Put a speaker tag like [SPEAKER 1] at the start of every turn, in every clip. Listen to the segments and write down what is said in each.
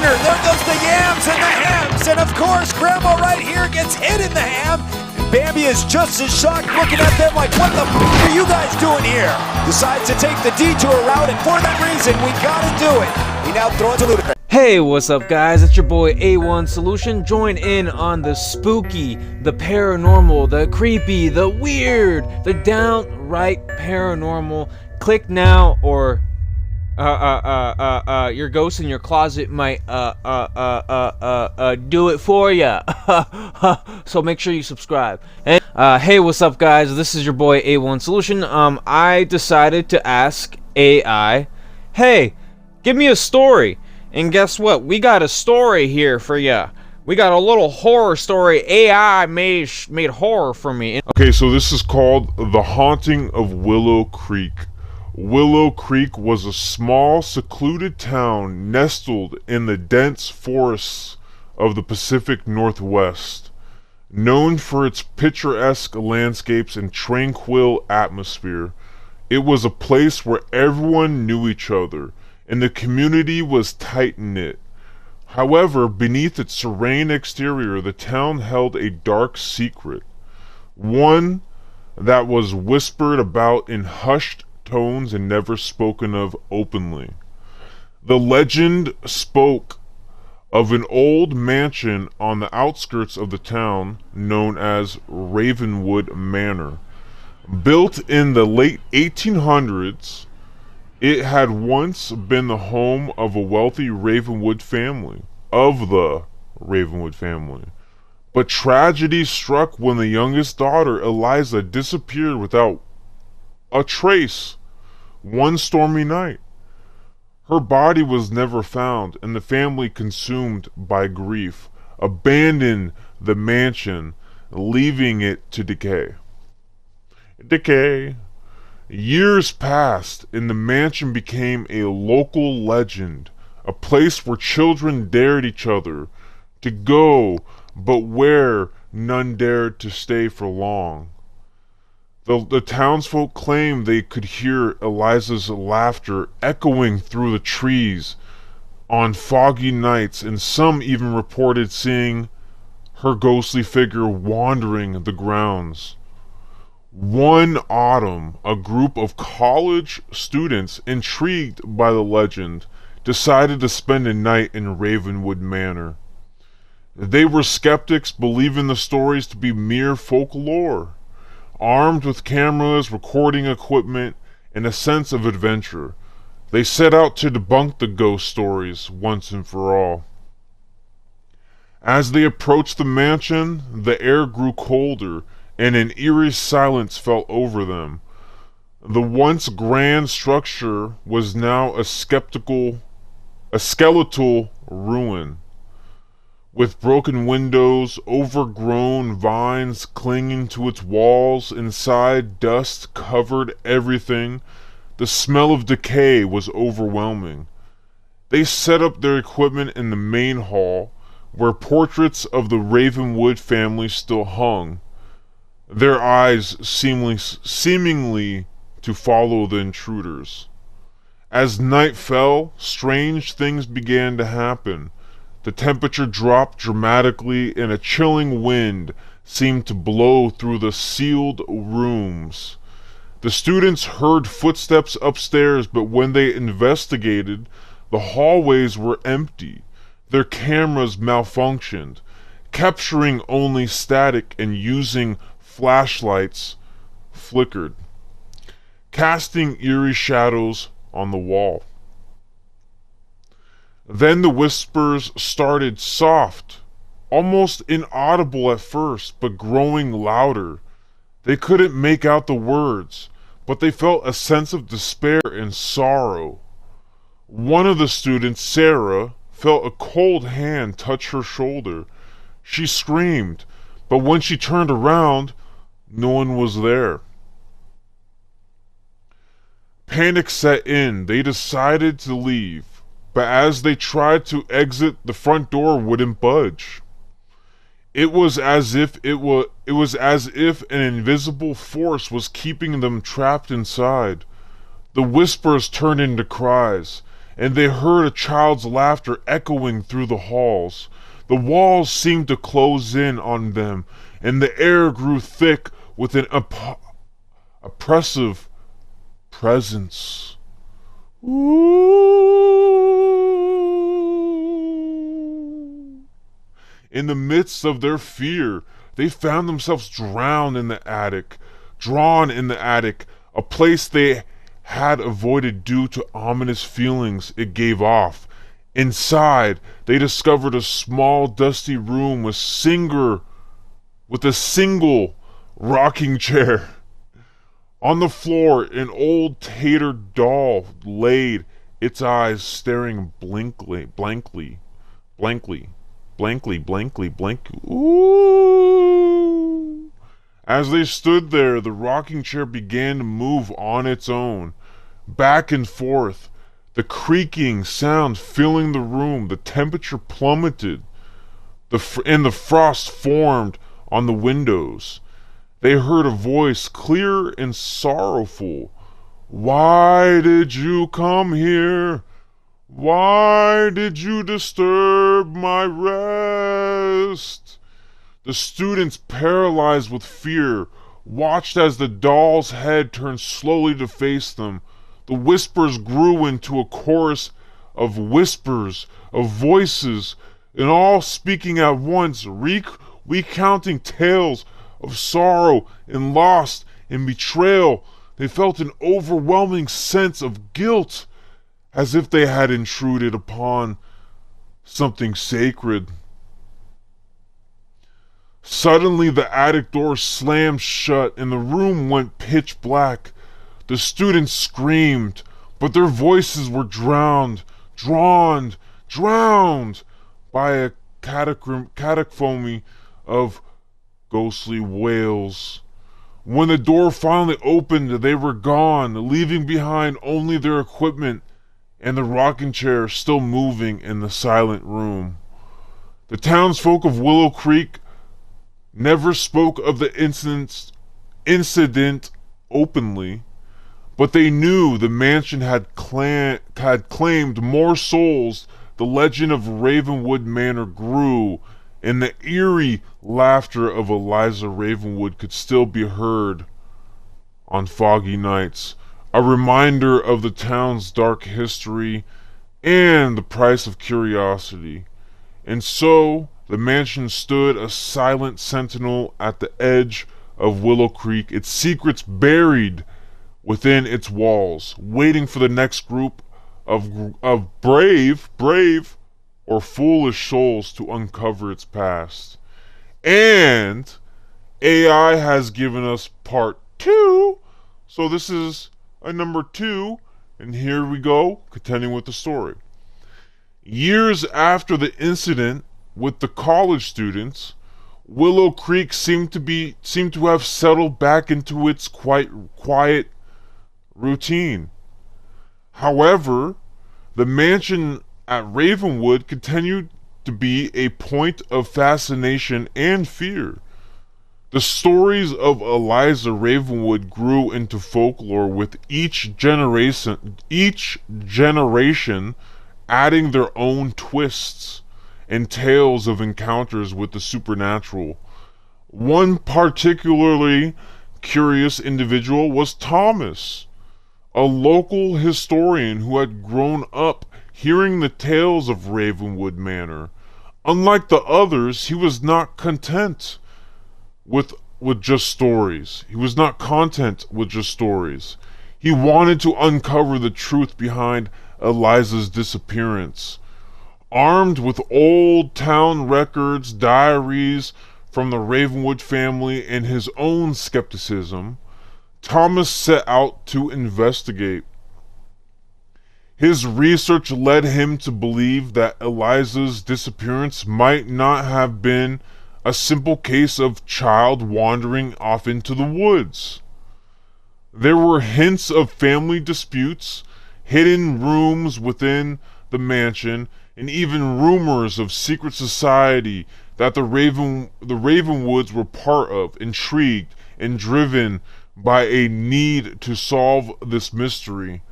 [SPEAKER 1] corner. There goes the yams and the hams. And of course, Grandma right here gets hit in the ham. Bambi is just as shocked, looking at them like, what the f are you guys doing here? Decides to take the detour route, and for that reason, we gotta do it. We now throw it to Ludacris.
[SPEAKER 2] Hey, what's up guys? It's your boy A1 Solution. Join in on the spooky, the paranormal, the creepy, the weird, the downright paranormal. Click now or your ghost in your closet might do it for ya. So make sure you subscribe. And hey, what's up guys? This is your boy A1 Solution. I decided to ask AI, hey, give me a story. And guess what? We got a story here for ya. We got a little horror story. AI made horror for me.
[SPEAKER 3] Okay, so this is called The Haunting of Willow Creek. Willow Creek was a small, secluded town nestled in the dense forests of the Pacific Northwest. Known for its picturesque landscapes and tranquil atmosphere, it was a place where everyone knew each other, and the community was tight-knit. However, beneath its serene exterior, the town held a dark secret, one that was whispered about in hushed tones and never spoken of openly. The legend spoke of an old mansion on the outskirts of the town known as Ravenwood Manor. Built in the late 1800s, it had once been the home of a wealthy Ravenwood family, but tragedy struck when the youngest daughter, Eliza, disappeared without a trace one stormy night. Her body was never found, and the family, consumed by grief, abandoned the mansion, leaving it to decay. Years passed, and the mansion became a local legend, a place where children dared each other to go, but where none dared to stay for long. The townsfolk claimed they could hear Eliza's laughter echoing through the trees on foggy nights, and some even reported seeing her ghostly figure wandering the grounds. One autumn, a group of college students, intrigued by the legend, decided to spend a night in Ravenwood Manor. They were skeptics, believing the stories to be mere folklore. Armed with cameras, recording equipment, and a sense of adventure, they set out to debunk the ghost stories once and for all. As they approached the mansion, the air grew colder, and an eerie silence fell over them. The once grand structure was now a skeletal ruin, with broken windows, overgrown vines clinging to its walls. Inside, dust covered everything. The smell of decay was overwhelming. They set up their equipment in the main hall, where portraits of the Ravenwood family still hung, their eyes seemingly to follow the intruders. As night fell, strange things began to happen. The temperature dropped dramatically, and a chilling wind seemed to blow through the sealed rooms. The students heard footsteps upstairs, but when they investigated, the hallways were empty. Their cameras malfunctioned, capturing only static, and using flashlights flickered, casting eerie shadows on the wall. Then the whispers started, soft, almost inaudible at first, but growing louder. They couldn't make out the words, but they felt a sense of despair and sorrow. One of the students, Sarah, felt a cold hand touch her shoulder. She screamed, but when she turned around, no one was there. Panic set in. They decided to leave, but as they tried to exit, the front door wouldn't budge. It was as if an invisible force was keeping them trapped inside. The whispers turned into cries, and they heard a child's laughter echoing through the halls. The walls seemed to close in on them, and the air grew thick with an oppressive presence. Ooh. In the midst of their fear, they found themselves drawn in the attic, a place they had avoided due to ominous feelings it gave off. Inside, they discovered a small, dusty room with a single rocking chair. On the floor, an old tater doll laid, its eyes staring blankly. Ooh. As they stood there, the rocking chair began to move on its own, back and forth, the creaking sound filling the room. The temperature plummeted, and the frost formed on the windows. They heard a voice, clear and sorrowful. "Why did you come here? Why did you disturb my rest?" The students, paralyzed with fear, watched as the doll's head turned slowly to face them. The whispers grew into a chorus of whispers, of voices, and all speaking at once, recounting tales of sorrow and loss and betrayal. They felt an overwhelming sense of guilt, as if they had intruded upon something sacred. Suddenly, the attic door slammed shut and the room went pitch black. The students screamed, but their voices were drowned by a cacophony of ghostly wails. When the door finally opened, they were gone, leaving behind only their equipment and the rocking chair still moving in the silent room. The townsfolk of Willow Creek never spoke of the incident openly, but they knew the mansion had claimed more souls. The legend of Ravenwood Manor grew, and the eerie laughter of Eliza Ravenwood could still be heard on foggy nights, a reminder of the town's dark history and the price of curiosity. And so the mansion stood a silent sentinel at the edge of Willow Creek, its secrets buried within its walls, waiting for the next group of brave or foolish souls to uncover its past. And AI has given us part 2, so this is a number 2, and here we go, continuing with the story. Years after the incident with the college students, Willow Creek seemed to have settled back into its quiet routine. However, the mansion at Ravenwood continued to be a point of fascination and fear. The stories of Eliza Ravenwood grew into folklore, with each generation adding their own twists and tales of encounters with the supernatural. One particularly curious individual was Thomas, a local historian who had grown up hearing the tales of Ravenwood Manor. Unlike the others, he was not content with just stories. He was not content with just stories. He wanted to uncover the truth behind Eliza's disappearance. Armed with old town records, diaries from the Ravenwood family, and his own skepticism, Thomas set out to investigate. His research led him to believe that Eliza's disappearance might not have been a simple case of child wandering off into the woods. There were hints of family disputes, hidden rooms within the mansion, and even rumors of secret society that the Ravenwoods were part of. Intrigued and driven by a need to solve this mystery,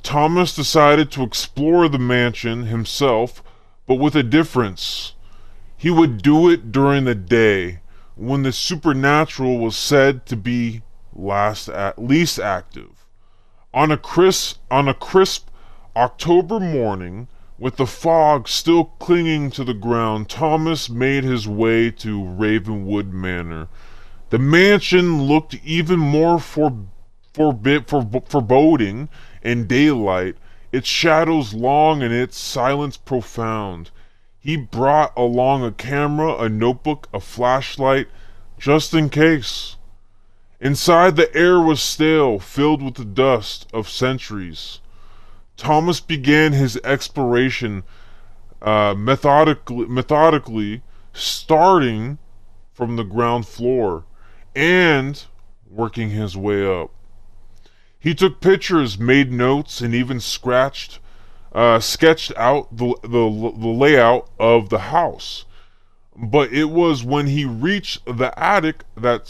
[SPEAKER 3] Thomas decided to explore the mansion himself, but with a difference. He would do it during the day, when the supernatural was said to be least active. On a crisp October morning, with the fog still clinging to the ground, Thomas made his way to Ravenwood Manor. The mansion looked even more foreboding in daylight, its shadows long and its silence profound. He brought along a camera, a notebook, a flashlight, just in case. Inside, the air was stale, filled with the dust of centuries. Thomas began his exploration methodically, starting from the ground floor and working his way up. He took pictures, made notes, and even sketched out the layout of the house. But it was when he reached the attic that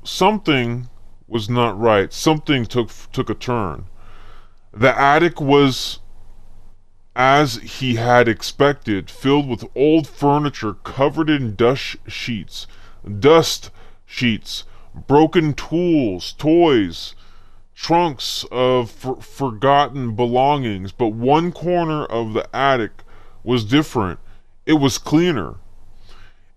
[SPEAKER 3] something was not right. Something took a turn. The attic was, as he had expected, filled with old furniture covered in dust sheets, broken tools, toys, trunks of forgotten belongings. But one corner of the attic was different. It was cleaner,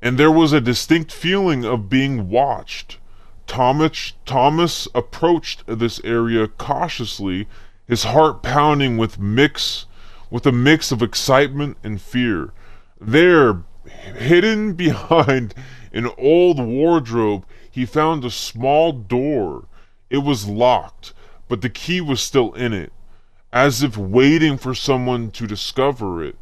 [SPEAKER 3] and there was a distinct feeling of being watched. Thomas approached this area cautiously, his heart pounding with a mix of excitement and fear. There, hidden behind an old wardrobe, he found a small door. It was locked, but the key was still in it, as if waiting for someone to discover it.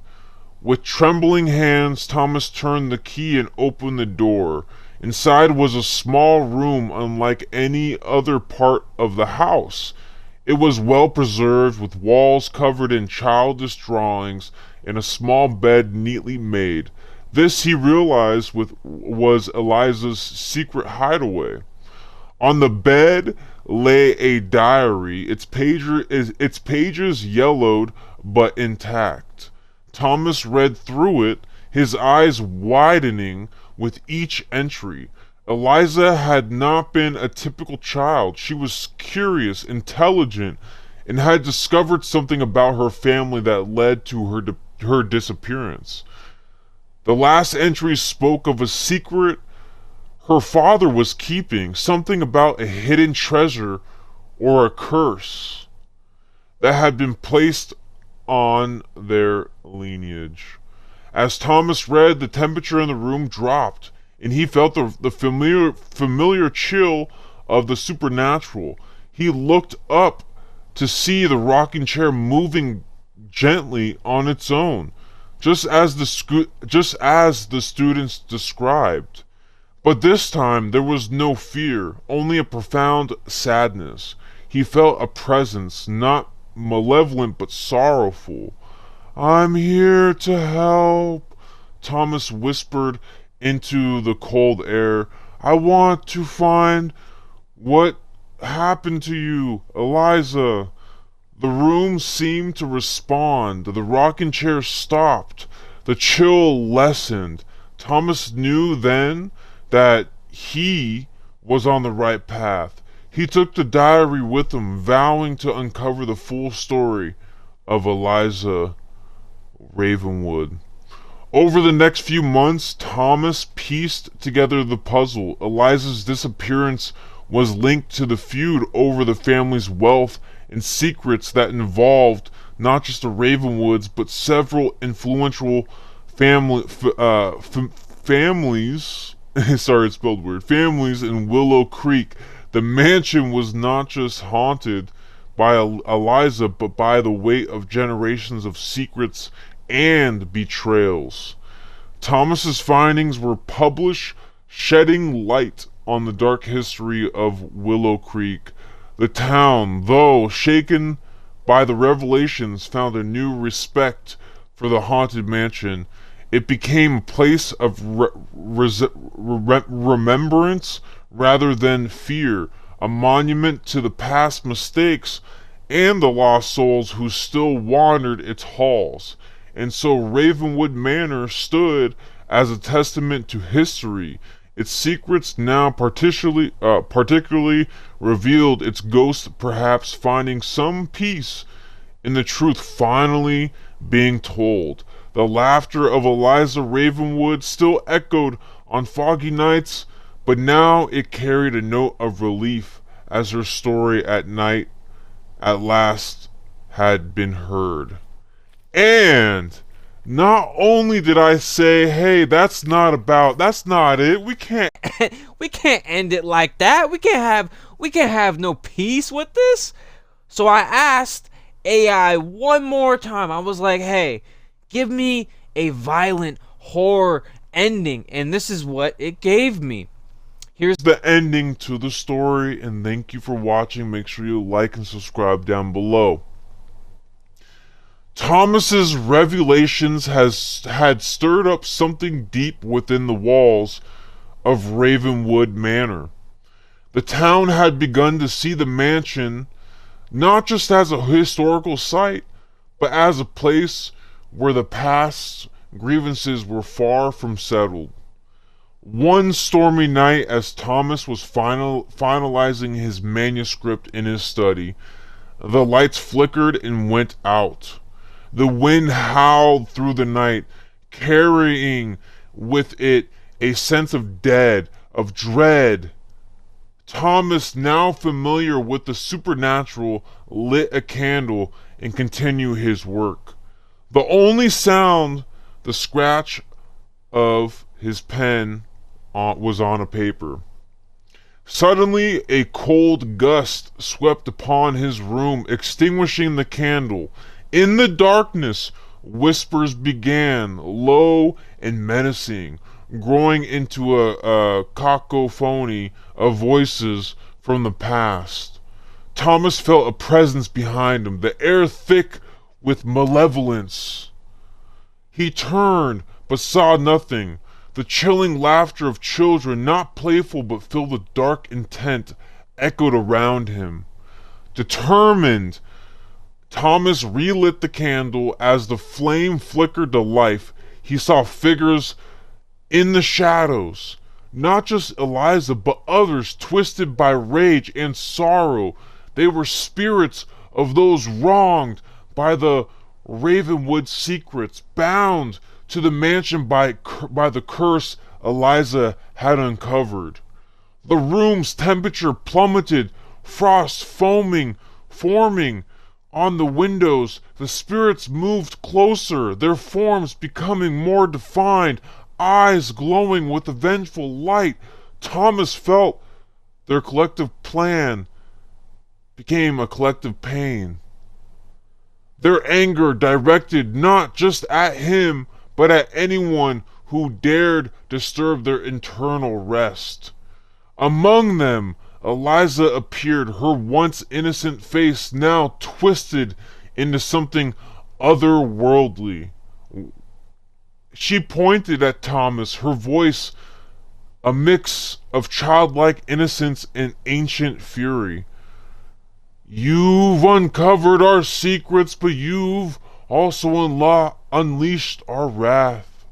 [SPEAKER 3] With trembling hands, Thomas turned the key and opened the door. Inside was a small room unlike any other part of the house. It was well preserved, with walls covered in childish drawings and a small bed neatly made. This, he realized, was Eliza's secret hideaway. On the bed lay a diary, its pages yellowed but intact. Thomas read through it, his eyes widening with each entry. Eliza had not been a typical child. She was curious, intelligent, and had discovered something about her family that led to her disappearance. The last entry spoke of a secret her father was keeping, something about a hidden treasure or a curse that had been placed on their lineage. As Thomas read, the temperature in the room dropped, and he felt the familiar chill of the supernatural. He looked up to see the rocking chair moving gently on its own, just as the students described. But this time there was no fear, only a profound sadness. He felt a presence, not malevolent but sorrowful. "I'm here to help," Thomas whispered into the cold air. "I want to find what happened to you, Eliza." The room seemed to respond. The rocking chair stopped. The chill lessened. Thomas knew then that he was on the right path. He took the diary with him, vowing to uncover the full story of Eliza Ravenwood. Over the next few months, Thomas pieced together the puzzle. Eliza's disappearance was linked to the feud over the family's wealth and secrets that involved not just the Ravenwoods, but several influential families. Sorry, it's spelled weird. Families in Willow Creek. The mansion was not just haunted by Eliza, but by the weight of generations of secrets and betrayals. Thomas's findings were published, shedding light on the dark history of Willow Creek. The town, though shaken by the revelations, found a new respect for the haunted mansion. It became a place of remembrance rather than fear, a monument to the past mistakes and the lost souls who still wandered its halls. And so Ravenwood Manor stood as a testament to history, its secrets now particularly revealed, its ghost perhaps finding some peace in the truth finally being told. The laughter of Eliza Ravenwood still echoed on foggy nights, but now it carried a note of relief as her story at night at last had been heard. And not only did I say, hey, that's not it. We can't
[SPEAKER 2] end it like that. We can't have no peace with this. So I asked AI one more time. I was like, hey, give me a violent horror ending, and this is what it gave me. Here's
[SPEAKER 3] the ending to the story, and thank you for watching. Make sure you like and subscribe down below. Thomas's revelations had stirred up something deep within the walls of Ravenwood Manor. The town had begun to see the mansion not just as a historical site, but as a place where the past grievances were far from settled. One stormy night, as Thomas was finalizing his manuscript in his study, the lights flickered and went out. The wind howled through the night, carrying with it a sense of dread. Thomas, now familiar with the supernatural, lit a candle and continued his work. The only sound, the scratch of his pen was on a paper. Suddenly, a cold gust swept upon his room, extinguishing the candle. In the darkness, whispers began, low and menacing, growing into a cacophony of voices from the past. Thomas felt a presence behind him, the air thick with malevolence. He turned, but saw nothing. The chilling laughter of children, not playful but filled with dark intent, echoed around him. Determined, Thomas relit the candle. As the flame flickered to life, he saw figures in the shadows. Not just Eliza, but others twisted by rage and sorrow. They were spirits of those wronged by the Ravenwood secrets, bound to the mansion by the curse Eliza had uncovered. The room's temperature plummeted, frost forming on the windows. The spirits moved closer, their forms becoming more defined, eyes glowing with a vengeful light. Thomas felt their collective plan became a collective pain. Their anger directed not just at him, but at anyone who dared disturb their internal rest. Among them, Eliza appeared, her once innocent face now twisted into something otherworldly. She pointed at Thomas, her voice a mix of childlike innocence and ancient fury. You've uncovered our secrets, but you've also unleashed our wrath.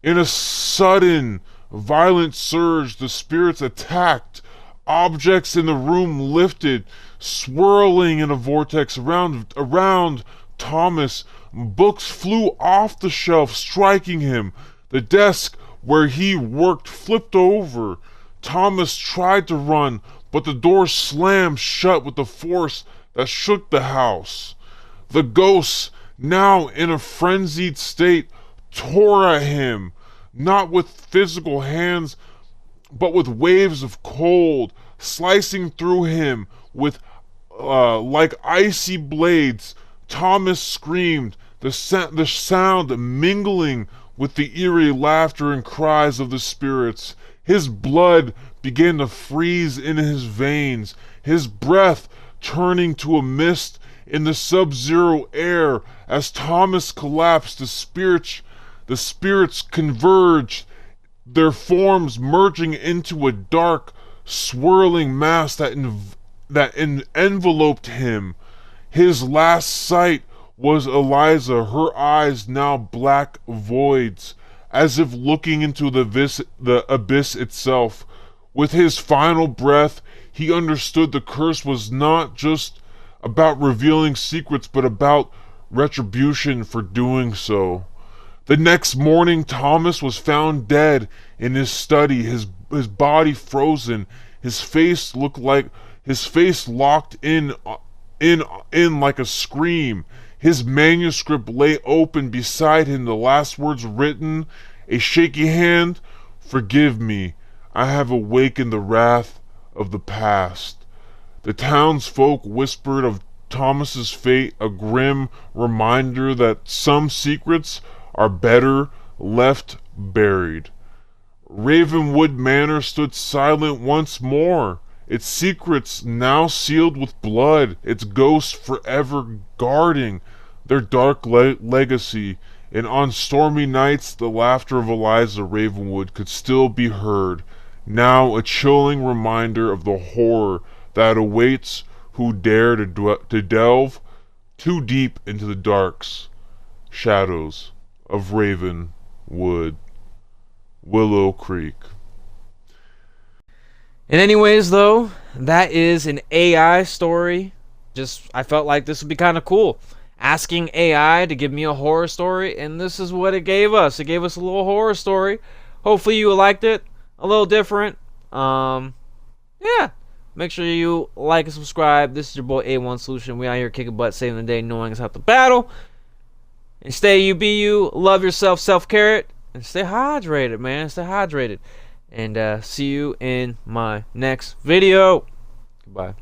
[SPEAKER 3] In a sudden, violent surge, the spirits attacked. Objects in the room lifted, swirling in a vortex around Thomas. Books flew off the shelf, striking him. The desk where he worked flipped over. Thomas tried to run, but the door slammed shut with a force that shook the house. The ghosts, now in a frenzied state, tore at him, not with physical hands, but with waves of cold, slicing through him with like icy blades. Thomas screamed, the sound mingling with the eerie laughter and cries of the spirits. His blood began to freeze in his veins, his breath turning to a mist in the sub-zero air. As Thomas collapsed, the spirits converged, their forms merging into a dark, swirling mass that enveloped him. His last sight was Eliza, her eyes now black voids, as if looking into the abyss itself. With his final breath, he understood the curse was not just about revealing secrets, but about retribution for doing so. The next morning, Thomas was found dead in his study, his body frozen, his face locked in like a scream. His manuscript lay open beside him, the last words written, a shaky hand, "Forgive me, I have awakened the wrath of the past." The townsfolk whispered of Thomas's fate, a grim reminder that some secrets are better left buried. Ravenwood Manor stood silent once more, its secrets now sealed with blood, its ghosts forever guarding their dark legacy. And on stormy nights, the laughter of Eliza Ravenwood could still be heard, now a chilling reminder of the horror that awaits who dare to delve too deep into the darks shadows of Ravenwood Willow Creek.
[SPEAKER 2] And anyways, though, that is an AI story. I felt like this would be kind of cool. Asking AI to give me a horror story, and this is what it gave us. It gave us a little horror story. Hopefully you liked it. A little different. Yeah. Make sure you like and subscribe. This is your boy A1 Solution. We out here kicking butt, saving the day, knowing it's how to battle. And stay you, be you. Love yourself, self-care, and stay hydrated, man. Stay hydrated. And see you in my next video. Goodbye.